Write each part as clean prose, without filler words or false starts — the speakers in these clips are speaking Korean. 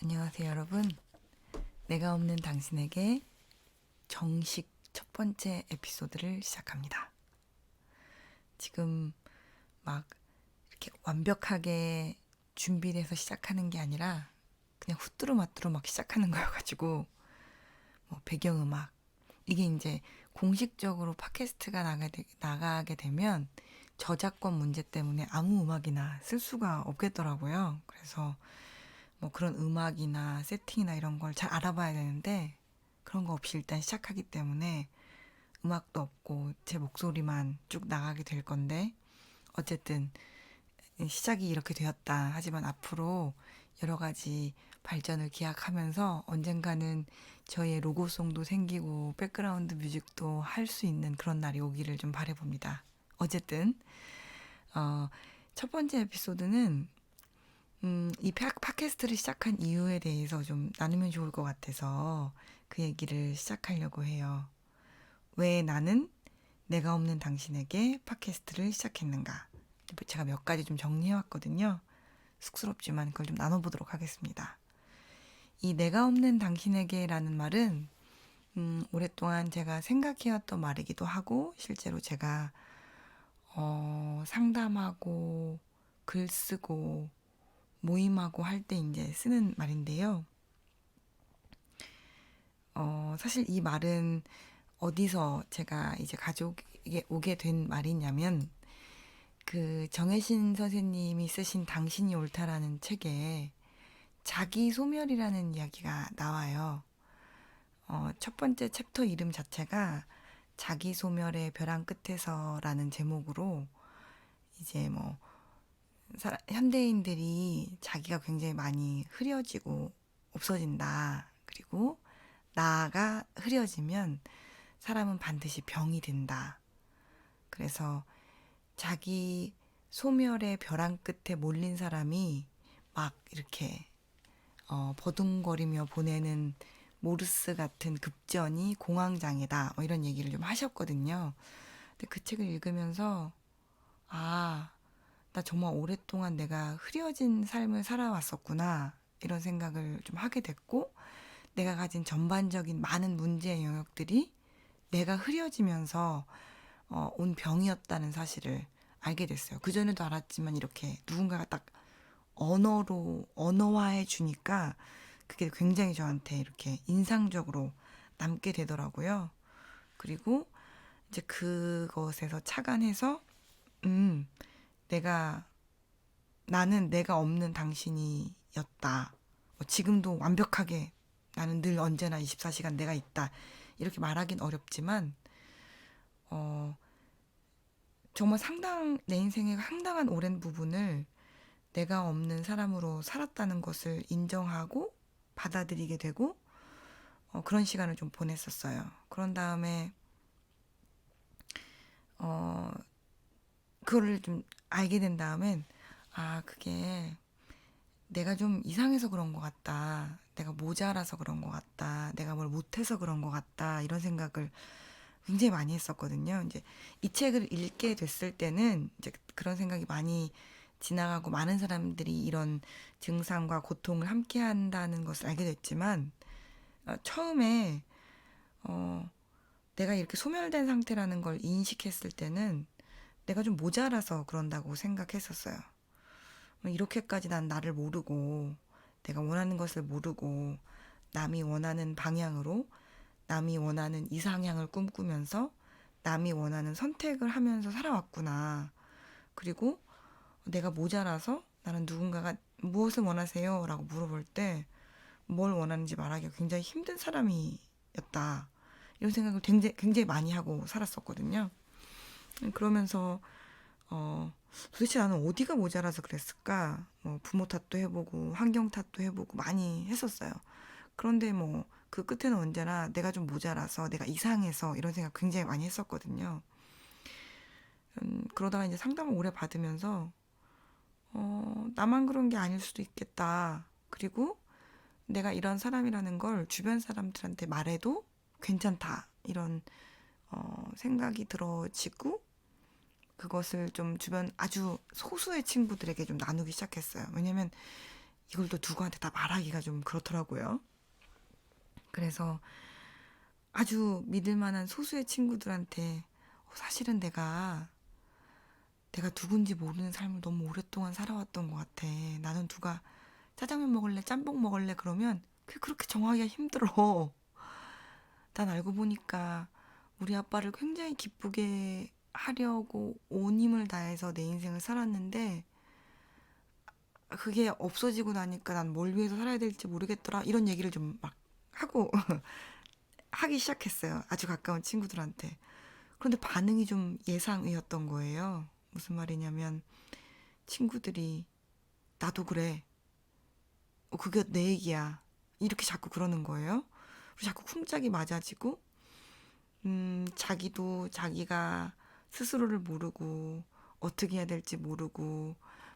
안녕하세요, 여러분. 내가 없는 당신에게 정식 첫 번째 에피소드를 시작합니다. 지금 막 이렇게 완벽하게 준비돼서 시작하는 게 아니라 그냥 후뚜루마뚜루 막 시작하는 거여가지고 뭐 배경음악 이게 이제 공식적으로 팟캐스트가 나가게 되면 저작권 문제 때문에 아무 음악이나 쓸 수가 없겠더라고요. 그래서 뭐 그런 음악이나 세팅이나 이런 걸 잘 알아봐야 되는데 그런 거 없이 일단 시작하기 때문에 음악도 없고 제 목소리만 쭉 나가게 될 건데 어쨌든 시작이 이렇게 되었다. 하지만 앞으로 여러 가지 발전을 기약하면서 언젠가는 저희의 로고송도 생기고 백그라운드 뮤직도 할 수 있는 그런 날이 오기를 좀 바라봅니다. 어쨌든 어, 첫 번째 에피소드는 이 팟캐스트를 시작한 이유에 대해서 좀 나누면 좋을 것 같아서 그 얘기를 시작하려고 해요. 왜 나는 내가 없는 당신에게 팟캐스트를 시작했는가? 제가 몇 가지 좀 정리해왔거든요. 쑥스럽지만 그걸 좀 나눠보도록 하겠습니다. 이 내가 없는 당신에게라는 말은 오랫동안 제가 생각해왔던 말이기도 하고 실제로 제가 상담하고 글 쓰고 모임하고 할 때 이제 쓰는 말인데요. 사실 이 말은 어디서 제가 이제 가져오게 오게 된 말이냐면 그 정혜신 선생님이 쓰신 당신이 옳다라는 책에 자기 소멸이라는 이야기가 나와요. 첫 번째 챕터 이름 자체가 자기 소멸의 벼랑 끝에서라는 제목으로 이제 뭐 현대인들이 자기가 굉장히 많이 흐려지고 없어진다. 그리고 나가 흐려지면 사람은 반드시 병이 된다. 그래서 자기 소멸의 벼랑 끝에 몰린 사람이 막 이렇게 버둥거리며 보내는 모르스 같은 급전이 공황장애다. 뭐 이런 얘기를 좀 하셨거든요. 근데 그 책을 읽으면서 아, 나 정말 오랫동안 내가 흐려진 삶을 살아왔었구나. 이런 생각을 좀 하게 됐고 내가 가진 전반적인 많은 문제의 영역들이 내가 흐려지면서 온 병이었다는 사실을 알게 됐어요. 그전에도 알았지만 이렇게 누군가가 딱 언어화해 주니까 그게 굉장히 저한테 이렇게 인상적으로 남게 되더라고요. 그리고 이제 그것에서 착안해서 음, 내가 나는 내가 없는 당신이었다. 지금도 완벽하게 나는 늘 언제나 24시간 내가 있다. 이렇게 말하긴 어렵지만 어, 정말 내 인생의 상당한 오랜 부분을 내가 없는 사람으로 살았다는 것을 인정하고 받아들이게 되고 그런 시간을 좀 보냈었어요. 그런 다음에 어, 그거를 좀 알게 된 다음엔 그게 내가 좀 이상해서 그런 것 같다. 내가 모자라서 그런 것 같다. 내가 뭘 못해서 그런 것 같다. 이런 생각을 굉장히 많이 했었거든요. 이제 이 책을 읽게 됐을 때는 이제 그런 생각이 많이 지나가고 많은 사람들이 이런 증상과 고통을 함께 한다는 것을 알게 됐지만 처음에 어, 내가 이렇게 소멸된 상태라는 걸 인식했을 때는 내가 좀 모자라서 그런다고 생각했었어요. 이렇게까지 난 나를 모르고 내가 원하는 것을 모르고 남이 원하는 방향으로 남이 원하는 이상향을 꿈꾸면서 남이 원하는 선택을 하면서 살아왔구나. 그리고 내가 모자라서 나는 누군가가 무엇을 원하세요? 라고 물어볼 때 뭘 원하는지 말하기가 굉장히 힘든 사람이었다. 이런 생각을 굉장히 많이 하고 살았었거든요. 그러면서 도대체 나는 어디가 모자라서 그랬을까? 뭐 부모 탓도 해보고 환경 탓도 해보고 많이 했었어요. 그런데 뭐 그 끝에는 언제나 내가 좀 모자라서 내가 이상해서 이런 생각 굉장히 많이 했었거든요. 그러다가 이제 상담을 오래 받으면서 나만 그런 게 아닐 수도 있겠다. 그리고 내가 이런 사람이라는 걸 주변 사람들한테 말해도 괜찮다. 이런 생각이 들어지고 그것을 좀 주변 아주 소수의 친구들에게 좀 나누기 시작했어요. 왜냐면 이걸 또 누구한테 다 말하기가 좀 그렇더라고요. 그래서 아주 믿을 만한 소수의 친구들한테 사실은 내가 누군지 모르는 삶을 너무 오랫동안 살아왔던 것 같아. 나는 누가 짜장면 먹을래, 짬뽕 먹을래 그러면 그게 그렇게 정하기가 힘들어. 난 알고 보니까 우리 아빠를 굉장히 기쁘게 하려고 온 힘을 다해서 내 인생을 살았는데 그게 없어지고 나니까 난 뭘 위해서 살아야 될지 모르겠더라. 이런 얘기를 좀 막 하고 하기 시작했어요. 아주 가까운 친구들한테. 그런데 반응이 좀 예상이었던 거예요. 무슨 말이냐면 친구들이 나도 그래. 그게 내 얘기야. 이렇게 자꾸 그러는 거예요. 그리고 자꾸 쿵짝이 맞아지고 자기도 자기가 스스로를 모르고 어떻게 해야 될지 모르고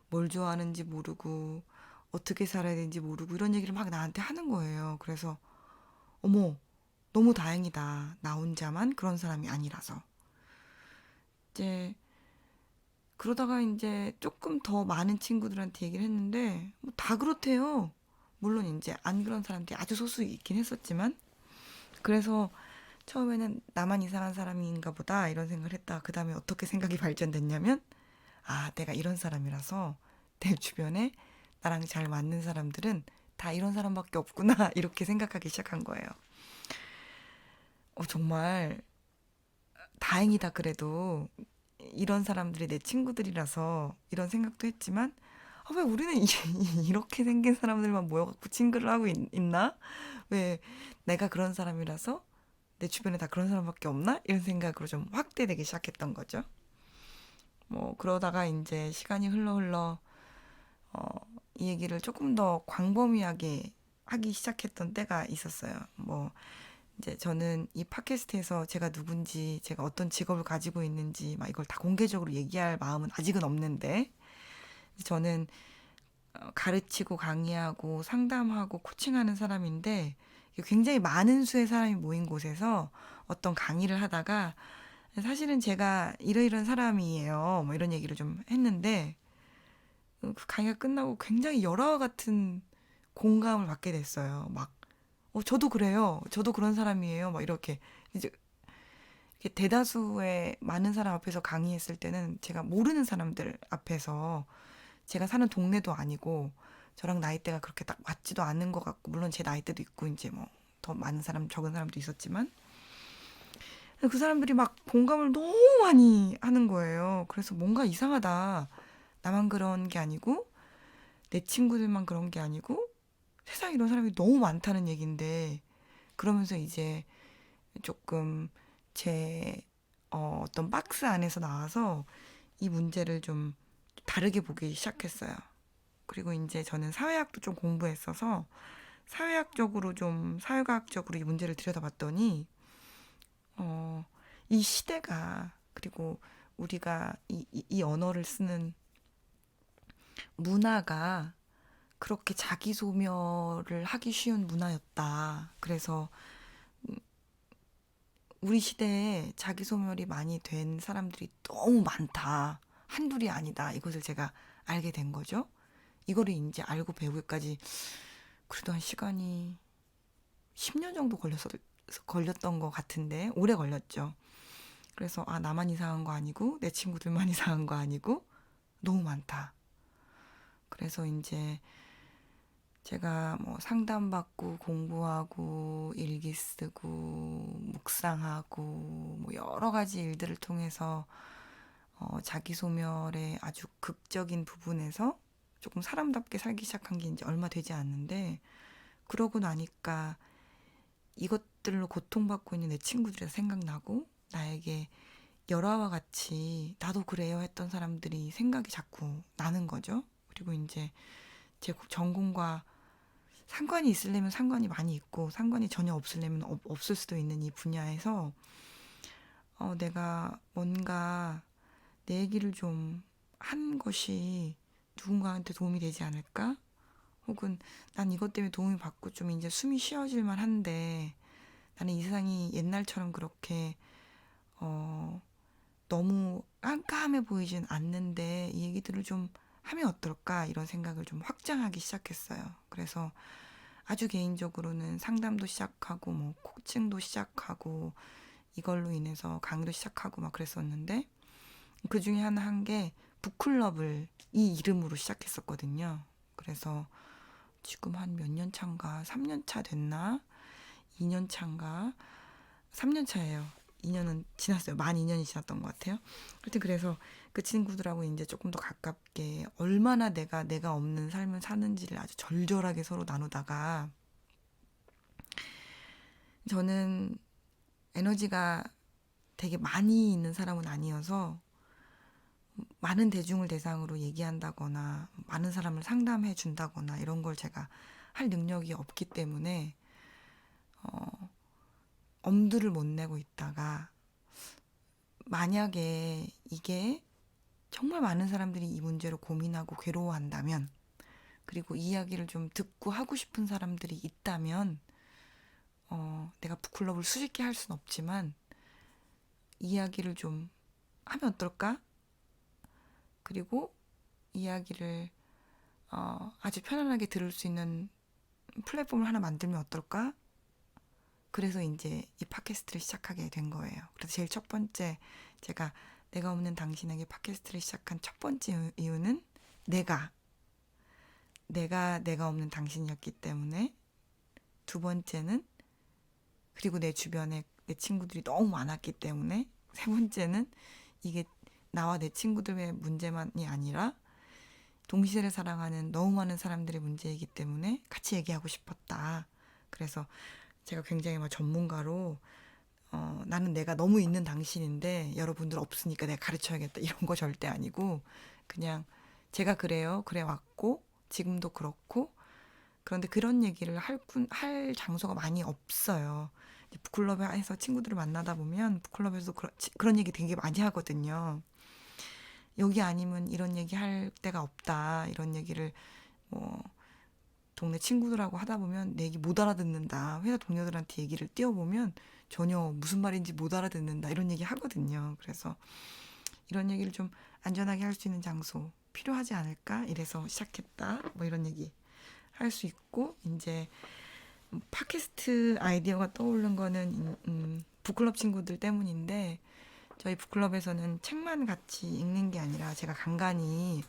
뭘 좋아하는지 모르고 어떻게 살아야 되는지 모르고 이런 얘기를 막 나한테 하는 거예요. 그래서 어머, 너무 다행이다. 나 혼자만 그런 사람이 아니라서. 이제 그러다가 이제 조금 더 많은 친구들한테 얘기를 했는데 뭐다 그렇대요. 물론 이제 안 그런 사람들이 아주 소수 있긴 했었지만 그래서 처음에는 나만 이상한 사람인가 보다 이런 생각을 했다가 그 다음에 어떻게 생각이 발전됐냐면 내가 이런 사람이라서 내 주변에 나랑 잘 맞는 사람들은 다 이런 사람밖에 없구나 이렇게 생각하기 시작한 거예요. 정말 다행이다 그래도 이런 사람들이 내 친구들이라서 이런 생각도 했지만 왜 우리는 이렇게 생긴 사람들만 모여갖고 친구를 하고 있나? 왜 내가 그런 사람이라서 내 주변에 다 그런 사람밖에 없나? 이런 생각으로 좀 확대되기 시작했던 거죠. 뭐 그러다가 이제 시간이 흘러 어, 이 얘기를 조금 더 광범위하게 하기 시작했던 때가 있었어요. 뭐 이제 저는 이 팟캐스트에서 제가 누군지, 제가 어떤 직업을 가지고 있는지 막 이걸 다 공개적으로 얘기할 마음은 아직은 없는데 저는 가르치고 강의하고 상담하고 코칭하는 사람인데 굉장히 많은 수의 사람이 모인 곳에서 어떤 강의를 하다가 사실은 제가 이러이러한 사람이에요. 뭐 이런 얘기를 좀 했는데 그 강의가 끝나고 굉장히 열화와 같은 공감을 받게 됐어요. 막 저도 그래요. 저도 그런 사람이에요. 막 이렇게 이제 이렇게 대다수의 많은 사람 앞에서 강의했을 때는 제가 모르는 사람들 앞에서 제가 사는 동네도 아니고 저랑 나이대가 그렇게 딱 맞지도 않는 것 같고 물론 제 나이대도 있고 이제 뭐 더 많은 사람 적은 사람도 있었지만 그 사람들이 막 공감을 너무 많이 하는 거예요. 그래서 뭔가 이상하다. 나만 그런 게 아니고 내 친구들만 그런 게 아니고 세상에 이런 사람이 너무 많다는 얘긴데 그러면서 이제 조금 제 어떤 박스 안에서 나와서 이 문제를 좀 다르게 보기 시작했어요. 그리고 이제 저는 사회학도 좀 공부했어서 사회학적으로 좀 사회과학적으로 이 문제를 들여다봤더니 이 시대가 그리고 우리가 이 언어를 쓰는 문화가 그렇게 자기 소멸을 하기 쉬운 문화였다. 그래서 우리 시대에 자기 소멸이 많이 된 사람들이 너무 많다. 한둘이 아니다. 이것을 제가 알게 된 거죠. 이거를 이제 알고 배우기까지 그래도 한 시간이 10년 정도 걸렸던 것 같은데 오래 걸렸죠. 그래서 나만 이상한 거 아니고 내 친구들만 이상한 거 아니고 너무 많다. 그래서 이제 제가 뭐 상담받고 공부하고 일기 쓰고 묵상하고 뭐 여러 가지 일들을 통해서 자기 소멸의 아주 극적인 부분에서 조금 사람답게 살기 시작한 게 이제 얼마 되지 않는데 그러고 나니까 이것들로 고통받고 있는 내 친구들이 생각나고 나에게 열화와 같이 나도 그래요 했던 사람들이 생각이 자꾸 나는 거죠. 그리고 이제 제 전공과 상관이 있으려면 상관이 많이 있고 상관이 전혀 없으려면 없을 수도 있는 이 분야에서 내가 뭔가 내 얘기를 좀 한 것이 누군가한테 도움이 되지 않을까? 혹은 난 이것 때문에 도움이 받고 좀 이제 숨이 쉬어질 만한데 나는 이 세상이 옛날처럼 그렇게 너무 깜깜해 보이진 않는데 이 얘기들을 좀 하면 어떨까 이런 생각을 좀 확장하기 시작했어요. 그래서 아주 개인적으로는 상담도 시작하고 뭐 코칭도 시작하고 이걸로 인해서 강의도 시작하고 막 그랬었는데 그 중에 하나 한 게 북클럽을 이 이름으로 시작했었거든요. 그래서 지금 한 몇 년 차인가? 3년 차 됐나? 2년 차인가? 3년 차예요. 2년은 지났어요. 만 2년이 지났던 것 같아요. 하여튼 그래서 그 친구들하고 이제 조금 더 가깝게 얼마나 내가 없는 삶을 사는지를 아주 절절하게 서로 나누다가 저는 에너지가 되게 많이 있는 사람은 아니어서 많은 대중을 대상으로 얘기한다거나 많은 사람을 상담해 준다거나 이런 걸 제가 할 능력이 없기 때문에 엄두를 못 내고 있다가 만약에 이게 정말 많은 사람들이 이 문제로 고민하고 괴로워한다면 그리고 이야기를 좀 듣고 하고 싶은 사람들이 있다면 내가 북클럽을 수집게 할 순 없지만 이야기를 좀 하면 어떨까? 그리고 이야기를 아주 편안하게 들을 수 있는 플랫폼을 하나 만들면 어떨까? 그래서 이제 이 팟캐스트를 시작하게 된 거예요. 그래서 제일 첫 번째 제가 내가 없는 당신에게 팟캐스트를 시작한 첫 번째 이유는 내가 없는 당신이었기 때문에 두 번째는 그리고 내 주변에 내 친구들이 너무 많았기 때문에 세 번째는 이게 나와 내 친구들의 문제만이 아니라 동시대를 사랑하는 너무 많은 사람들의 문제이기 때문에 같이 얘기하고 싶었다. 그래서 제가 굉장히 막 전문가로 나는 내가 너무 있는 당신인데 여러분들 없으니까 내가 가르쳐야겠다 이런 거 절대 아니고 그냥 제가 그래요. 그래 왔고 지금도 그렇고 그런데 그런 얘기를 할 장소가 많이 없어요. 북클럽에서 친구들을 만나다 보면 북클럽에서 그런 얘기 되게 많이 하거든요. 여기 아니면 이런 얘기 할 데가 없다. 이런 얘기를 뭐 동네 친구들하고 하다 보면 내 얘기 못 알아듣는다. 회사 동료들한테 얘기를 띄워보면 전혀 무슨 말인지 못 알아듣는다. 이런 얘기 하거든요. 그래서 이런 얘기를 좀 안전하게 할 수 있는 장소 필요하지 않을까? 이래서 시작했다. 뭐 이런 얘기 할 수 있고 이제 팟캐스트 아이디어가 떠오른 거는 북클럽 친구들 때문인데 저희 북클럽에서는 책만 같이 읽는 게 아니라 제가 간간히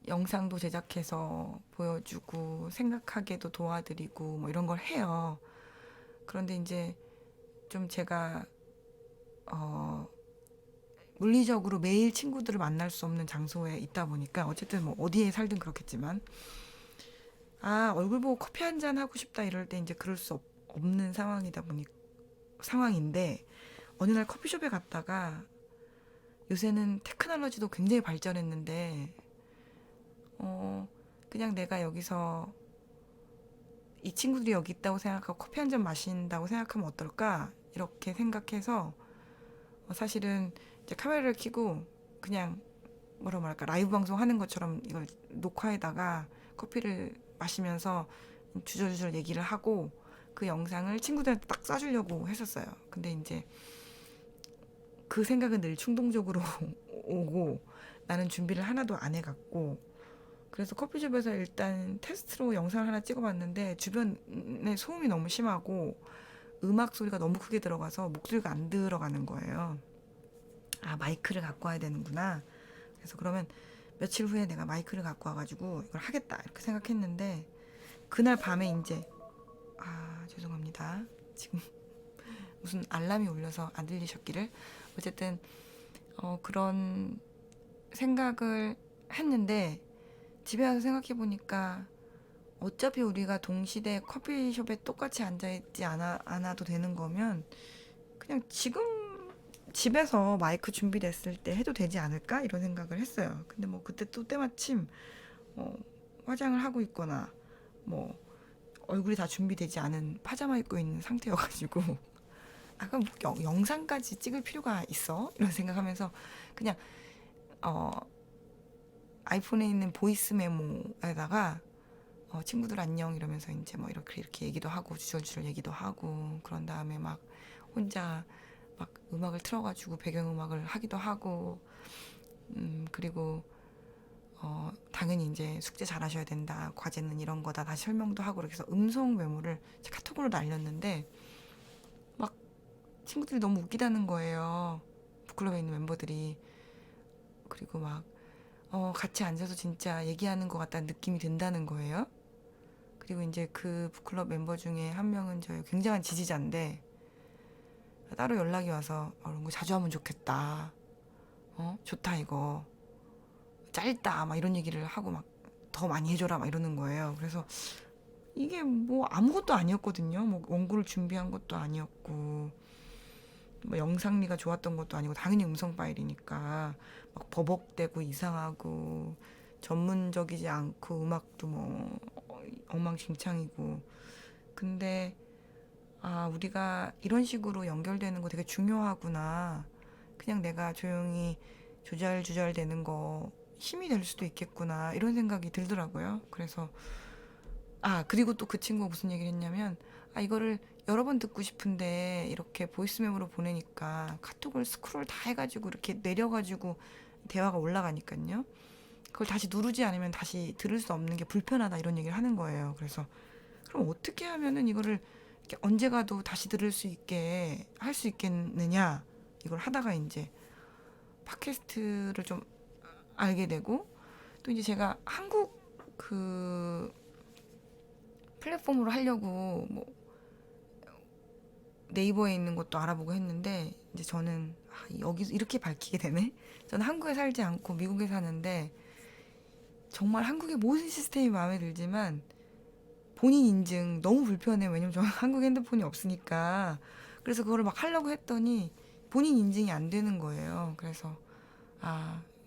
영상도 제작해서 보여주고 생각하게도 도와드리고 뭐 이런 걸 해요. 그런데 이제 좀 제가 물리적으로 매일 친구들을 만날 수 없는 장소에 있다 보니까 어쨌든 뭐 어디에 살든 그렇겠지만 얼굴 보고 커피 한 잔 하고 싶다 이럴 때 이제 그럴 수 없는 상황인데 어느 날 커피숍에 갔다가 요새는 테크놀로지도 굉장히 발전했는데 그냥 내가 여기서 이 친구들이 여기 있다고 생각하고 커피 한 잔 마신다고 생각하면 어떨까 이렇게 생각해서 사실은 이제 카메라를 켜고 그냥 뭐라 말할까 라이브 방송 하는 것처럼 이걸 녹화에다가 커피를 마시면서 주저주저 얘기를 하고 그 영상을 친구들한테 딱 쏴주려고 했었어요. 근데 이제 그 생각은 늘 충동적으로 오고 나는 준비를 하나도 안 해갔고 그래서 커피숍에서 일단 테스트로 영상을 하나 찍어봤는데 주변에 소음이 너무 심하고 음악 소리가 너무 크게 들어가서 목소리가 안 들어가는 거예요. 마이크를 갖고 와야 되는구나. 그래서 그러면 며칠 후에 내가 마이크를 갖고 와가지고 이걸 하겠다 이렇게 생각했는데 그날 밤에 이제 죄송합니다. 지금 무슨 알람이 울려서 안 들리셨기를. 어쨌든 그런 생각을 했는데 집에 와서 생각해 보니까 어차피 우리가 동시대 커피숍에 똑같이 앉아있지 않아도 되는 거면 그냥 지금 집에서 마이크 준비됐을 때 해도 되지 않을까 이런 생각을 했어요. 근데 뭐 그때 또 때마침 화장을 하고 있거나 뭐 얼굴이 다 준비되지 않은 파자마 입고 있는 상태여가지고 그럼 뭐 영상까지 찍을 필요가 있어? 이런 생각하면서 그냥 아이폰에 있는 보이스 메모에다가 친구들 안녕 이러면서 이제 뭐 이렇게 얘기도 하고 주저주저 얘기도 하고 그런 다음에 막 혼자 막 음악을 틀어가지고 배경음악을 하기도 하고 그리고 당연히 이제 숙제 잘하셔야 된다. 과제는 이런 거다. 다시 설명도 하고 이렇게 해서 음성 메모를 제 카톡으로 날렸는데 막 친구들이 너무 웃기다는 거예요. 북클럽에 있는 멤버들이. 그리고 막 같이 앉아서 진짜 얘기하는 것 같다는 느낌이 든다는 거예요. 그리고 이제 그 북클럽 멤버 중에 한 명은 저의 굉장한 지지자인데 따로 연락이 와서 이런 거 자주 하면 좋겠다. 좋다 이거. 짧다 막 이런 얘기를 하고 막 더 많이 해줘라 막 이러는 거예요. 그래서 이게 뭐 아무것도 아니었거든요. 뭐 원고를 준비한 것도 아니었고 뭐 영상미가 좋았던 것도 아니고 당연히 음성 파일이니까 막 버벅대고 이상하고 전문적이지 않고 음악도 뭐 엉망진창이고 근데 우리가 이런 식으로 연결되는 거 되게 중요하구나. 그냥 내가 조용히 조잘조잘 되는 거 힘이 될 수도 있겠구나. 이런 생각이 들더라고요. 그래서, 그리고 또 그 친구가 무슨 얘기를 했냐면, 이거를 여러 번 듣고 싶은데, 이렇게 보이스 메모로 보내니까 카톡을 스크롤 다 해가지고, 이렇게 내려가지고 대화가 올라가니까요. 그걸 다시 누르지 않으면 다시 들을 수 없는 게 불편하다. 이런 얘기를 하는 거예요. 그래서, 그럼 어떻게 하면은 이거를 이렇게 언제 가도 다시 들을 수 있게 할 수 있겠느냐. 이걸 하다가 이제 팟캐스트를 좀 알게 되고 또 이제 제가 한국 그 플랫폼으로 하려고 뭐 네이버에 있는 것도 알아보고 했는데 이제 저는 여기서 이렇게 밝히게 되네. 저는 한국에 살지 않고 미국에 사는데 정말 한국의 모든 시스템이 마음에 들지만 본인 인증 너무 불편해. 왜냐면 저는 한국 핸드폰이 없으니까. 그래서 그거를 막 하려고 했더니 본인 인증이 안 되는 거예요. 그래서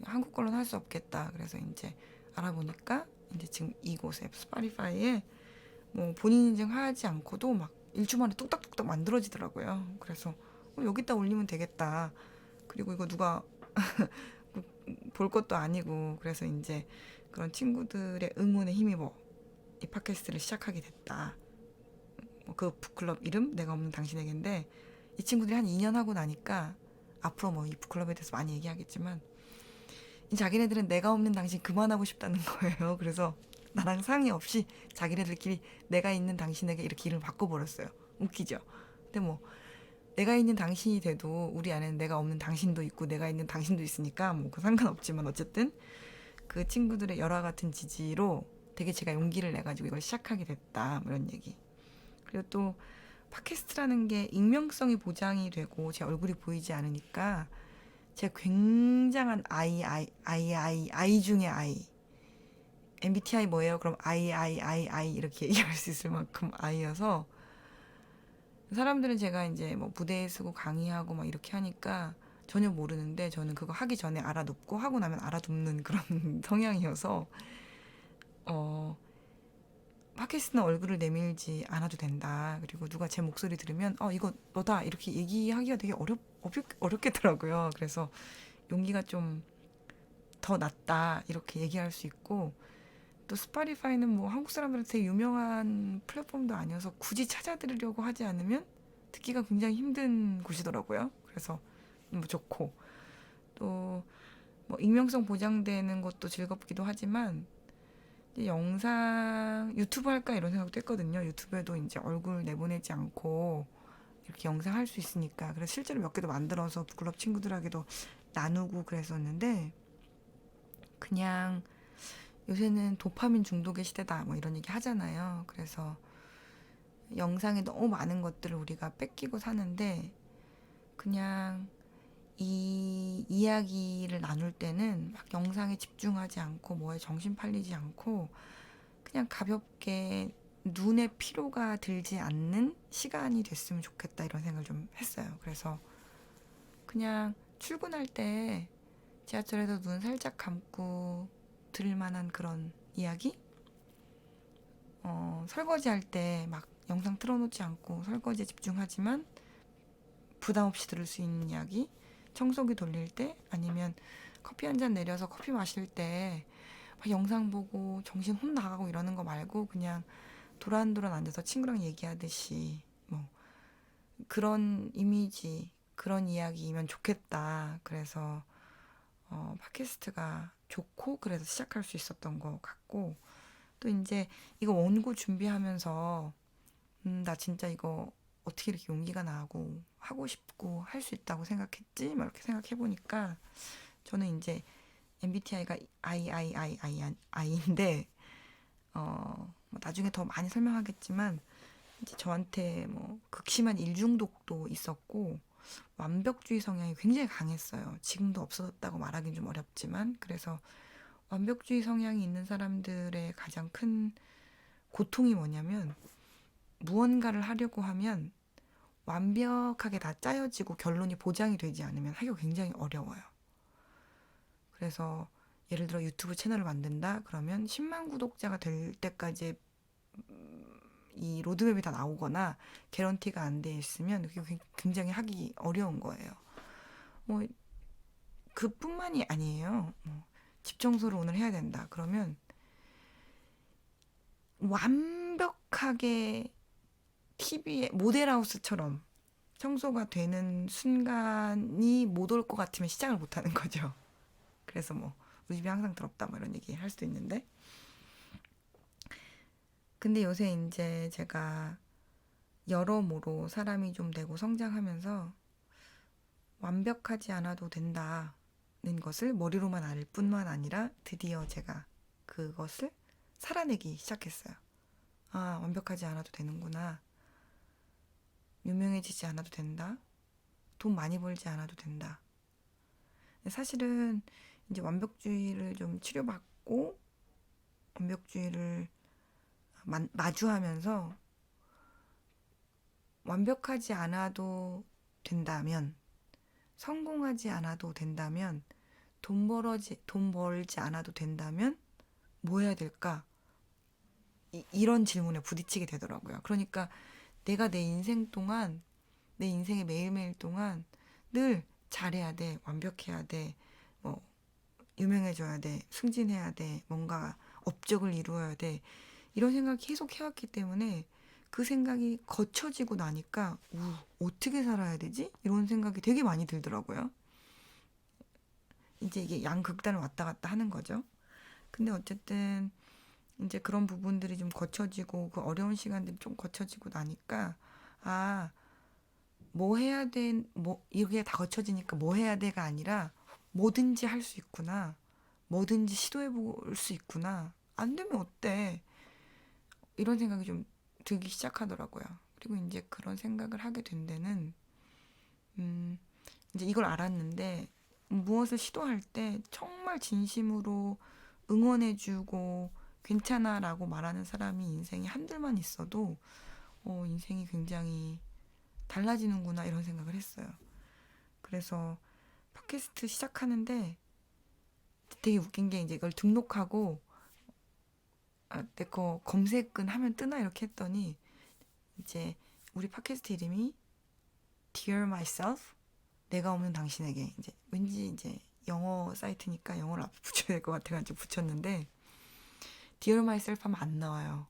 한국 걸로는 할 수 없겠다. 그래서 이제 알아보니까 이제 지금 이곳에 스파티파이에 뭐 본인 인증하지 않고도 막 일주 만에 뚝딱뚝딱 만들어지더라고요. 그래서 여기다 올리면 되겠다. 그리고 이거 누가 볼 것도 아니고 그래서 이제 그런 친구들의 응원에 힘입어 이 팟캐스트를 시작하게 됐다. 그 북클럽 이름 내가 없는 당신에게인데 이 친구들이 한 2년 하고 나니까 앞으로 뭐 이 북클럽에 대해서 많이 얘기하겠지만 자기네들은 내가 없는 당신 그만하고 싶다는 거예요. 그래서 나랑 상의 없이 자기네들끼리 내가 있는 당신에게 이렇게 이름을 바꿔버렸어요. 웃기죠? 근데 뭐 내가 있는 당신이 돼도 우리 안에는 내가 없는 당신도 있고 내가 있는 당신도 있으니까 뭐 그 상관없지만 어쨌든 그 친구들의 열화 같은 지지로 되게 제가 용기를 내가지고 이걸 시작하게 됐다. 뭐 이런 얘기. 그리고 또 팟캐스트라는 게 익명성이 보장이 되고 제 얼굴이 보이지 않으니까 제가 굉장한 아이 중에 아이. MBTI 뭐예요? 그럼 아이 이렇게 얘기할 수 있을 만큼 아이여서 사람들은 제가 이제 뭐 무대에 서고 강의하고 막 이렇게 하니까 전혀 모르는데 저는 그거 하기 전에 알아듣고 하고 나면 알아듣는 그런 성향이어서 어 팟캐스트는 얼굴을 내밀지 않아도 된다. 그리고 누가 제 목소리 들으면 이거 너다 이렇게 얘기하기가 되게 어렵겠더라고요. 그래서 용기가 좀 더 낫다 이렇게 얘기할 수 있고 또 스파티파이는 뭐 한국 사람들한테 유명한 플랫폼도 아니어서 굳이 찾아들으려고 하지 않으면 듣기가 굉장히 힘든 곳이더라고요. 그래서 뭐 좋고 또 뭐 익명성 보장되는 것도 즐겁기도 하지만 영상 유튜브 할까 이런 생각도 했거든요. 유튜브에도 이제 얼굴 내보내지 않고 이렇게 영상 할 수 있으니까 그래서 실제로 몇 개도 만들어서 북클럽 친구들에게도 나누고 그랬었는데 그냥 요새는 도파민 중독의 시대다 뭐 이런 얘기 하잖아요. 그래서 영상에 너무 많은 것들을 우리가 뺏기고 사는데 그냥 이 이야기를 나눌 때는 막 영상에 집중하지 않고 뭐에 정신 팔리지 않고 그냥 가볍게 눈에 피로가 들지 않는 시간이 됐으면 좋겠다 이런 생각을 좀 했어요. 그래서 그냥 출근할 때 지하철에서 눈 살짝 감고 들을 만한 그런 이야기? 설거지 할 때 막 영상 틀어놓지 않고 설거지에 집중하지만 부담 없이 들을 수 있는 이야기? 청소기 돌릴 때 아니면 커피 한 잔 내려서 커피 마실 때 막 영상 보고 정신 혼 나가고 이러는 거 말고 그냥 도란도란 앉아서 친구랑 얘기하듯이 뭐 그런 이미지 그런 이야기면 좋겠다. 그래서 팟캐스트가 좋고 그래서 시작할 수 있었던 것 같고 또 이제 이거 원고 준비하면서 나 진짜 이거 어떻게 이렇게 용기가 나고 하고 싶고 할 수 있다고 생각했지? 막 이렇게 생각해 보니까 저는 이제 MBTI가 IIIII인데 뭐 나중에 더 많이 설명하겠지만 이제 저한테 뭐 극심한 일중독도 있었고 완벽주의 성향이 굉장히 강했어요. 지금도 없어졌다고 말하기는 좀 어렵지만 그래서 완벽주의 성향이 있는 사람들의 가장 큰 고통이 뭐냐면 무언가를 하려고 하면 완벽하게 다 짜여지고 결론이 보장이 되지 않으면 하기가 굉장히 어려워요. 그래서 예를 들어 유튜브 채널을 만든다 그러면 10만 구독자가 될 때까지 이 로드맵이 다 나오거나 개런티가 안 돼 있으면 그게 굉장히 하기 어려운 거예요. 뭐 그뿐만이 아니에요. 집 청소를 오늘 해야 된다. 그러면 완벽하게 TV에 모델하우스처럼 청소가 되는 순간이 못 올 것 같으면 시작을 못 하는 거죠. 그래서 뭐 우리 집이 항상 더럽다 뭐 이런 얘기 할 수도 있는데 근데 요새 이제 제가 여러모로 사람이 좀 되고 성장하면서 완벽하지 않아도 된다는 것을 머리로만 알 뿐만 아니라 드디어 제가 그것을 살아내기 시작했어요. 아, 완벽하지 않아도 되는구나. 유명해지지 않아도 된다. 돈 많이 벌지 않아도 된다. 사실은 이제 완벽주의를 좀 치료받고 완벽주의를 마주하면서 완벽하지 않아도 된다면, 성공하지 않아도 된다면, 돈 벌지 않아도 된다면, 뭐 해야 될까? 이런 질문에 부딪히게 되더라고요. 그러니까 내가 내 인생 동안, 내 인생의 매일매일 동안 늘 잘해야 돼, 완벽해야 돼, 뭐, 유명해져야 돼, 승진해야 돼, 뭔가 업적을 이루어야 돼, 이런 생각을 계속 해왔기 때문에 그 생각이 거쳐지고 나니까 어떻게 살아야 되지? 이런 생각이 되게 많이 들더라고요. 이제 이게 양극단을 왔다 갔다 하는 거죠. 근데 어쨌든 이제 그런 부분들이 좀 거쳐지고 그 어려운 시간들이 좀 거쳐지고 나니까 아, 뭐 해야 돼, 뭐 이게 다 거쳐지니까 뭐 해야 돼가 아니라 뭐든지 할 수 있구나. 뭐든지 시도해 볼 수 있구나. 안 되면 어때? 이런 생각이 좀 들기 시작하더라고요. 그리고 이제 그런 생각을 하게 된 데는 음, 이제 이걸 알았는데 무엇을 시도할 때 정말 진심으로 응원해주고 괜찮아라고 말하는 사람이 인생에 한둘만 있어도 인생이 굉장히 달라지는구나 이런 생각을 했어요. 그래서 팟캐스트 시작하는데 되게 웃긴 게 이제 이걸 등록하고 내 거 검색은 하면 뜨나 이렇게 했더니 이제 우리 팟캐스트 이름이 Dear Myself 내가 없는 당신에게 이제 왠지 이제 영어 사이트니까 영어를 앞에 붙여야 될 것 같아가지고 붙였는데 Dear Myself 하면 안 나와요.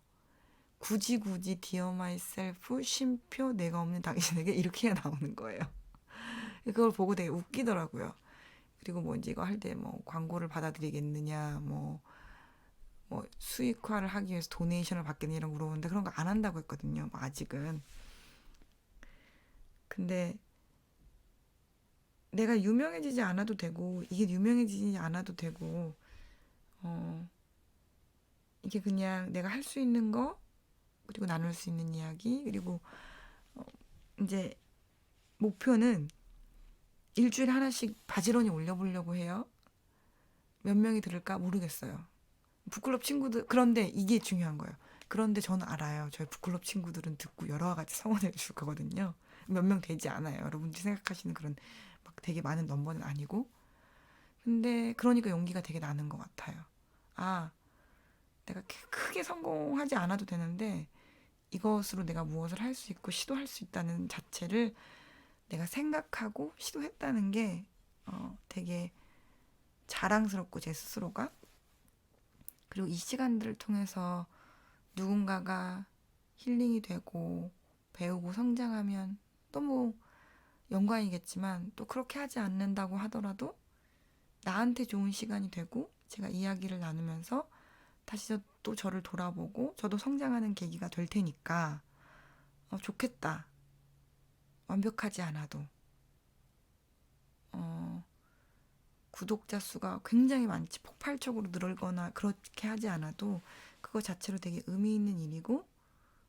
굳이 Dear Myself 쉼표 내가 없는 당신에게 이렇게 해야 나오는 거예요. 그걸 보고 되게 웃기더라고요. 그리고 뭐 이제 이거 할 때 뭐 광고를 받아들이겠느냐 뭐 수익화를 하기 위해서 도네이션을 받겠느냐 이런 물어보는데 그런 거 안 한다고 했거든요. 뭐 아직은. 근데 내가 유명해지지 않아도 되고 이게 유명해지지 않아도 되고 어 이게 그냥 내가 할 수 있는 거 그리고 나눌 수 있는 이야기 그리고 어, 이제 목표는 일주일에 하나씩 바지런히 올려보려고 해요. 몇 명이 들을까 모르겠어요. 북클럽 친구들 그런데 이게 중요한 거예요. 그런데 저는 알아요. 저희 북클럽 친구들은 듣고 여러 가지 성원해 줄 거거든요. 몇 명 되지 않아요. 여러분들이 생각하시는 그런 막 되게 많은 넘버는 아니고. 근데 그러니까 용기가 되게 나는 것 같아요. 아, 내가 크게 성공하지 않아도 되는데 이것으로 내가 무엇을 할 수 있고 시도할 수 있다는 자체를 내가 생각하고 시도했다는 게 되게 자랑스럽고 제 스스로가 그리고 이 시간들을 통해서 누군가가 힐링이 되고 배우고 성장하면 너무 영광이겠지만 또 그렇게 하지 않는다고 하더라도 나한테 좋은 시간이 되고 제가 이야기를 나누면서 다시 또 저를 돌아보고 저도 성장하는 계기가 될 테니까 좋겠다. 완벽하지 않아도 구독자 수가 굉장히 많지 폭발적으로 늘거나 그렇게 하지 않아도 그거 자체로 되게 의미 있는 일이고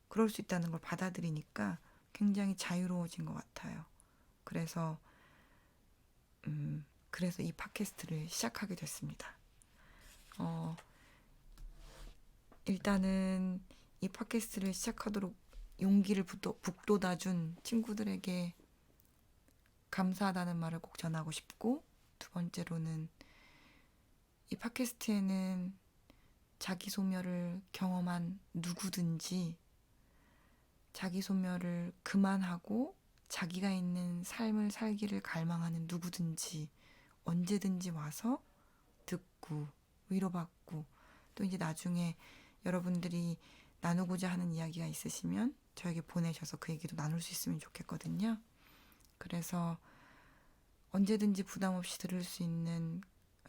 그럴 수 있다는 걸 받아들이니까 굉장히 자유로워진 것 같아요. 그래서 그래서 이 팟캐스트를 시작하게 됐습니다. 일단은 이 팟캐스트를 시작하도록 용기를 북돋아준 친구들에게 감사하다는 말을 꼭 전하고 싶고, 두 번째로는 이 팟캐스트에는 자기 소멸을 경험한 누구든지 자기 소멸을 그만하고 자기가 있는 삶을 살기를 갈망하는 누구든지 언제든지 와서 듣고 위로받고, 또 이제 나중에 여러분들이 나누고자 하는 이야기가 있으시면 저에게 보내셔서 그 얘기도 나눌 수 있으면 좋겠거든요. 그래서 언제든지 부담 없이 들을 수 있는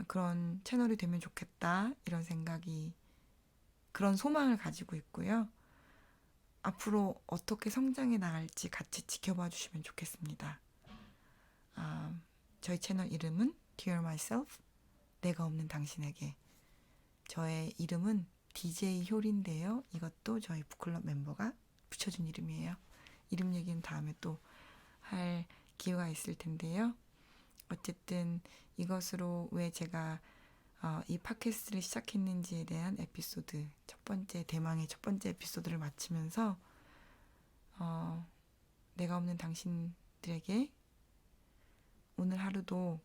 그런 채널이 되면 좋겠다, 이런 생각이, 그런 소망을 가지고 있고요. 앞으로 어떻게 성장해 나갈지 같이 지켜봐 주시면 좋겠습니다. 저희 채널 이름은 Dear Myself, 내가 없는 당신에게. 저의 이름은 DJ 효리인데요. 이것도 저희 북클럽 멤버가 붙여준 이름이에요. 이름 얘기는 다음에 또 할 기회가 있을 텐데요. 어쨌든 이것으로 왜 제가 이 팟캐스트를 시작했는지에 대한 에피소드, 대망의 첫 번째 에피소드를 마치면서 내가 없는 당신들에게 오늘 하루도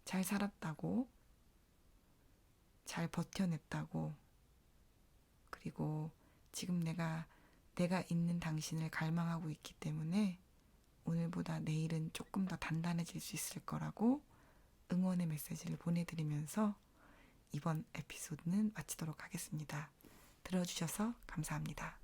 잘 살았다고, 잘 버텨냈다고, 그리고 지금 내가 있는 당신을 갈망하고 있기 때문에 오늘보다 내일은 조금 더 단단해질 수 있을 거라고 응원의 메시지를 보내드리면서 이번 에피소드는 마치도록 하겠습니다. 들어주셔서 감사합니다.